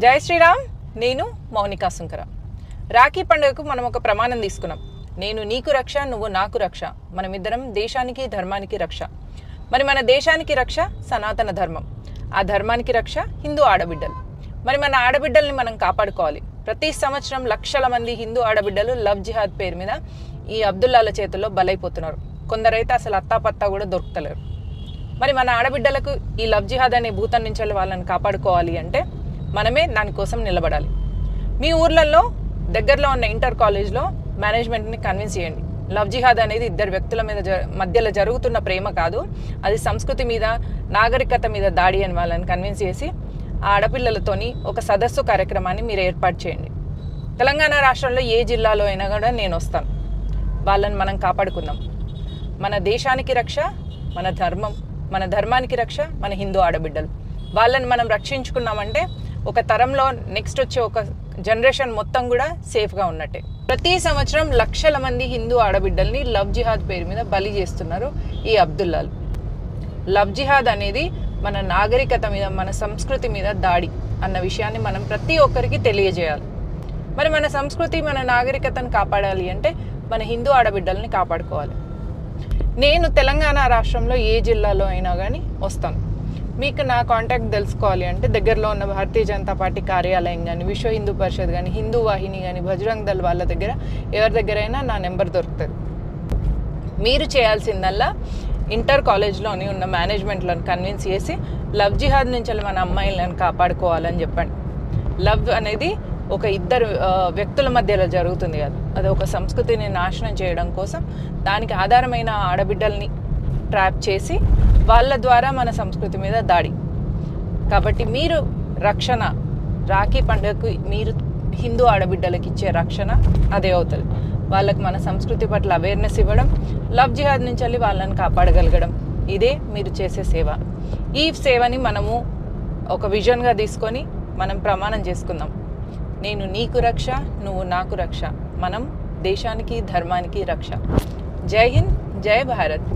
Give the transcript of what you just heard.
జై శ్రీరామ్. నేను మౌనికా సుంకర. రాఖీ పండుగకు మనం ఒక ప్రమాణం తీసుకున్నాం. నేను నీకు రక్ష, నువ్వు నాకు రక్ష. మనమిద్దరం దేశానికి ధర్మానికి రక్ష. మరి మన దేశానికి రక్ష సనాతన ధర్మం, ఆ ధర్మానికి రక్ష హిందూ ఆడబిడ్డలు. మరి మన ఆడబిడ్డల్ని మనం కాపాడుకోవాలి. ప్రతి సంవత్సరం లక్షల మంది హిందూ ఆడబిడ్డలు లవ్ జిహాద్ పేరు మీద ఈ అబ్దుల్లాల చేతుల్లో బలైపోతున్నారు. కొందరైతే అసలు అత్తాపత్తా కూడా దొరుకుతలేరు. మరి మన ఆడబిడ్డలకు ఈ లవ్ జిహాద్ అనే భూతం నుంచి వాళ్ళని కాపాడుకోవాలి అంటే మనమే దానికోసం నిలబడాలి. మీ ఊర్లలో దగ్గరలో ఉన్న ఇంటర్ కాలేజ్లో మేనేజ్మెంట్ని కన్విన్స్ చేయండి. లవ్ జిహాద్ అనేది ఇద్దరు వ్యక్తుల మీద మధ్యలో జరుగుతున్న ప్రేమ కాదు, అది సంస్కృతి మీద, నాగరికత మీద దాడి అని వాళ్ళని కన్విన్స్ చేసి ఆ ఆడపిల్లలతోని ఒక సదస్సు కార్యక్రమాన్ని మీరు ఏర్పాటు చేయండి. తెలంగాణ రాష్ట్రంలో ఏ జిల్లాలో అయినా కూడా నేను వస్తాను. వాళ్ళని మనం కాపాడుకుందాం. మన దేశానికి రక్ష మన ధర్మం, మన ధర్మానికి రక్ష మన హిందూ ఆడబిడ్డలు. వాళ్ళని మనం రక్షించుకున్నామంటే ఒక తరంలో నెక్స్ట్ వచ్చే ఒక జనరేషన్ మొత్తం కూడా సేఫ్గా ఉన్నట్టే. ప్రతి సంవత్సరం లక్షల మంది హిందూ ఆడబిడ్డల్ని లవ్ జిహాద్ పేరు మీద బలి చేస్తున్నారు ఈ అబ్దుల్లాలు. లవ్ జిహాద్ అనేది మన నాగరికత మీద, మన సంస్కృతి మీద దాడి అన్న విషయాన్ని మనం ప్రతి ఒక్కరికి తెలియజేయాలి. మరి మన సంస్కృతి, మన నాగరికతను కాపాడాలి అంటే మన హిందూ ఆడబిడ్డల్ని కాపాడుకోవాలి. నేను తెలంగాణ రాష్ట్రంలో ఏ జిల్లాలో అయినా కానీ వస్తాను. మీకు నా కాంటాక్ట్ తెలుసుకోవాలి అంటే దగ్గరలో ఉన్న భారతీయ జనతా పార్టీ కార్యాలయం కానీ, విశ్వ హిందూ పరిషత్ కానీ, హిందూ వాహిని కానీ, బజరంగ్ దళ్ వాళ్ళ దగ్గర ఎవరి దగ్గరైనా నా నెంబర్ దొరుకుతుంది. మీరు చేయాల్సిందల్లా ఇంటర్ కాలేజ్లోని ఉన్న మేనేజ్మెంట్లను కన్విన్స్ చేసి లవ్ జిహాద్ నుంచి మన అమ్మాయిలను కాపాడుకోవాలని చెప్పండి. లవ్ అనేది ఒక ఇద్దరు వ్యక్తుల మధ్యలో జరుగుతుంది కదా, అది ఒక సంస్కృతిని నాశనం చేయడం కోసం దానికి ఆధారమైన ఆడబిడ్డల్ని ట్రాప్ చేసి వాళ్ళ ద్వారా మన సంస్కృతి మీద దాడి. కాబట్టి మీరు రక్షణ, రాఖీ పండుగకు మీరు హిందూ ఆడబిడ్డలకు ఇచ్చే రక్షణ అదే అవుతుంది. వాళ్ళకి మన సంస్కృతి పట్ల అవేర్నెస్ ఇవ్వడం, లవ్ జిహాద్ నుంచి వాళ్ళని కాపాడగలగడం, ఇదే మీరు చేసే సేవ. ఈ సేవని మనము ఒక విజన్గా తీసుకొని మనం ప్రమాణం చేసుకుందాం. నేను నీకు రక్ష, నువ్వు నాకు రక్ష. మనం దేశానికి ధర్మానికి రక్ష. జై హింద్, జై భారత్.